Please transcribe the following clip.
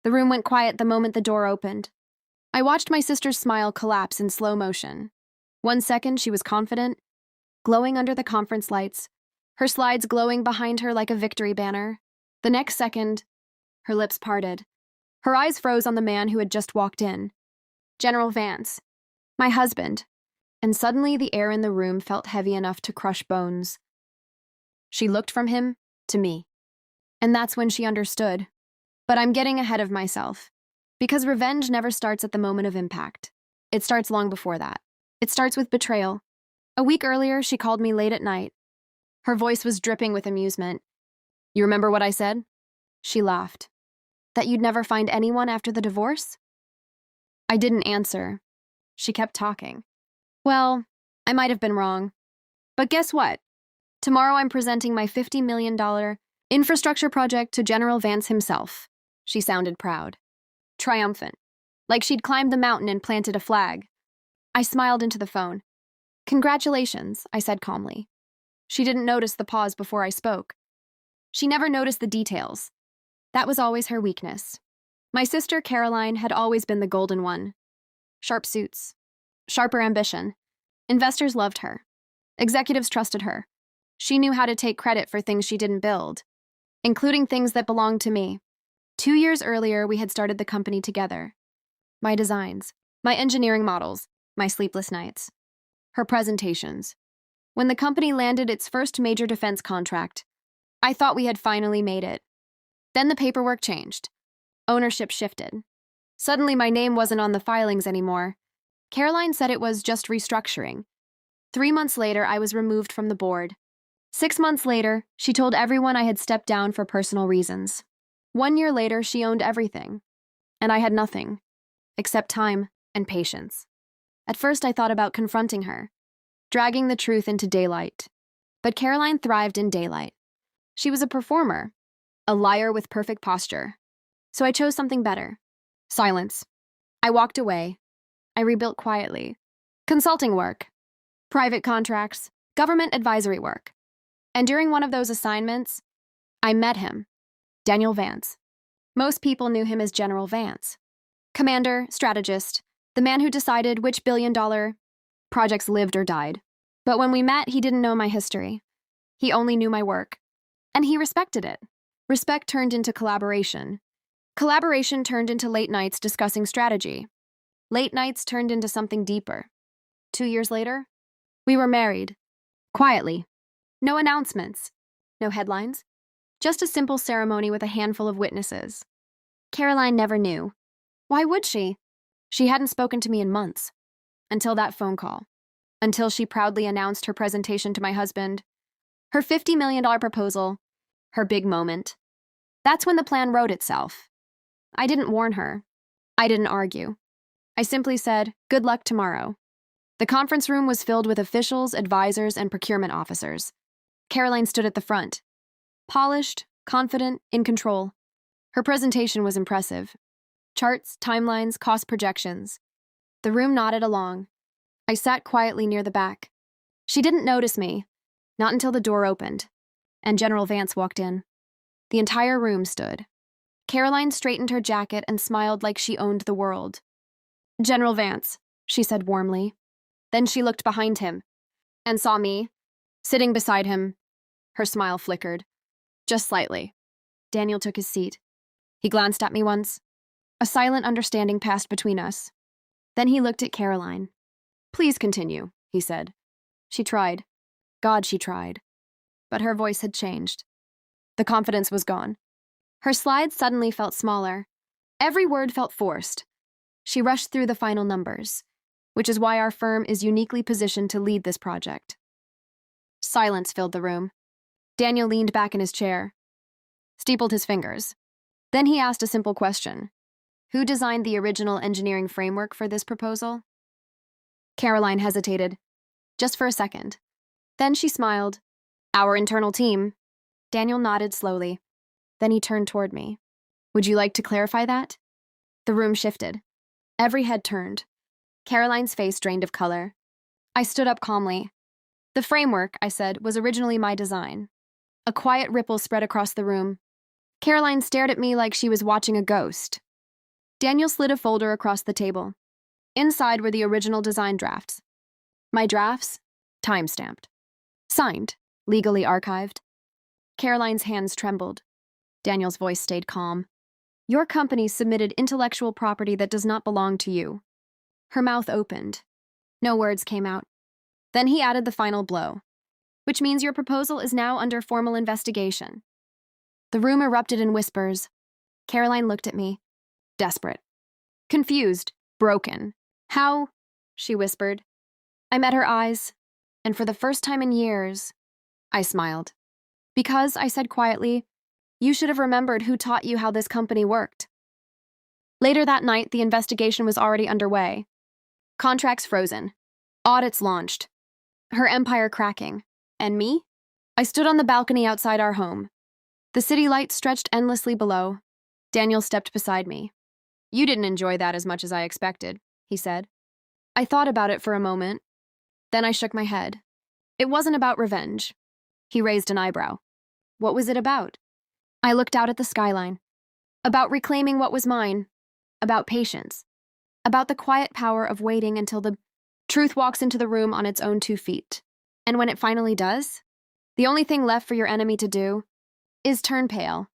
The room went quiet the moment the door opened. I watched my sister's smile collapse in slow motion. 1 second, she was confident, glowing under the conference lights, her slides glowing behind her like a victory banner. The next second, her lips parted. Her eyes froze on the man who had just walked in. General Vance, my husband. And suddenly the air in the room felt heavy enough to crush bones. She looked from him to me. And that's when she understood. But I'm getting ahead of myself. Because revenge never starts at the moment of impact. It starts long before that. It starts with betrayal. A week earlier, she called me late at night. Her voice was dripping with amusement. You remember what I said? She laughed. That you'd never find anyone after the divorce? I didn't answer. She kept talking. Well, I might have been wrong. But guess what? Tomorrow I'm presenting my $50 million infrastructure project to General Vance himself. She sounded proud. Triumphant. Like she'd climbed the mountain and planted a flag. I smiled into the phone. Congratulations, I said calmly. She didn't notice the pause before I spoke. She never noticed the details. That was always her weakness. My sister, Caroline, had always been the golden one. Sharp suits. Sharper ambition. Investors loved her. Executives trusted her. She knew how to take credit for things she didn't build, including things that belonged to me. 2 years earlier, we had started the company together. My designs, my engineering models, my sleepless nights. Her presentations. When the company landed its first major defense contract, I thought we had finally made it. Then the paperwork changed. Ownership shifted. Suddenly, my name wasn't on the filings anymore. Caroline said it was just restructuring. 3 months later, I was removed from the board. 6 months later, she told everyone I had stepped down for personal reasons. 1 year later, she owned everything. And I had nothing, except time and patience. At first, I thought about confronting her, dragging the truth into daylight. But Caroline thrived in daylight. She was a performer, a liar with perfect posture. So I chose something better. Silence. I walked away. I rebuilt quietly. Consulting work, private contracts, government advisory work. And during one of those assignments, I met him, Daniel Vance. Most people knew him as General Vance. Commander, strategist, the man who decided which billion-dollar projects lived or died. But when we met, he didn't know my history. He only knew my work. And he respected it. Respect turned into collaboration. Collaboration turned into late nights discussing strategy. Late nights turned into something deeper. 2 years later, we were married. Quietly. No announcements. No headlines. Just a simple ceremony with a handful of witnesses. Caroline never knew. Why would she? She hadn't spoken to me in months. Until that phone call. Until she proudly announced her presentation to my husband. Her $50 million proposal. Her big moment. That's when the plan wrote itself. I didn't warn her. I didn't argue. I simply said, good luck tomorrow. The conference room was filled with officials, advisors, and procurement officers. Caroline stood at the front. Polished, confident, in control. Her presentation was impressive. Charts, timelines, cost projections. The room nodded along. I sat quietly near the back. She didn't notice me, not until the door opened, and General Vance walked in. The entire room stood. Caroline straightened her jacket and smiled like she owned the world. General Vance, she said warmly. Then she looked behind him and saw me, sitting beside him. Her smile flickered, just slightly. Daniel took his seat. He glanced at me once. A silent understanding passed between us. Then he looked at Caroline. Please continue, he said. She tried. God, she tried. But her voice had changed. The confidence was gone. Her slides suddenly felt smaller. Every word felt forced. She rushed through the final numbers, which is why our firm is uniquely positioned to lead this project. Silence filled the room. Daniel leaned back in his chair, steepled his fingers. Then he asked a simple question. Who designed the original engineering framework for this proposal? Caroline hesitated, just for a second. Then she smiled. Our internal team. Daniel nodded slowly. Then he turned toward me. Would you like to clarify that? The room shifted. Every head turned. Caroline's face drained of color. I stood up calmly. The framework, I said, was originally my design. A quiet ripple spread across the room. Caroline stared at me like she was watching a ghost. Daniel slid a folder across the table. Inside were the original design drafts. My drafts, time-stamped. Signed, legally archived. Caroline's hands trembled. Daniel's voice stayed calm. Your company submitted intellectual property that does not belong to you. Her mouth opened. No words came out. Then he added the final blow, which means your proposal is now under formal investigation. The room erupted in whispers. Caroline looked at me, desperate, confused, broken. How? She whispered. I met her eyes, and for the first time in years, I smiled. Because, I said quietly, you should have remembered who taught you how this company worked. Later that night, the investigation was already underway. Contracts frozen. Audits launched. Her empire cracking. And me? I stood on the balcony outside our home. The city lights stretched endlessly below. Daniel stepped beside me. You didn't enjoy that as much as I expected, he said. I thought about it for a moment. Then I shook my head. It wasn't about revenge. He raised an eyebrow. What was it about? I looked out at the skyline. About reclaiming what was mine. About patience. About the quiet power of waiting until the truth walks into the room on its own 2 feet. And when it finally does, the only thing left for your enemy to do is turn pale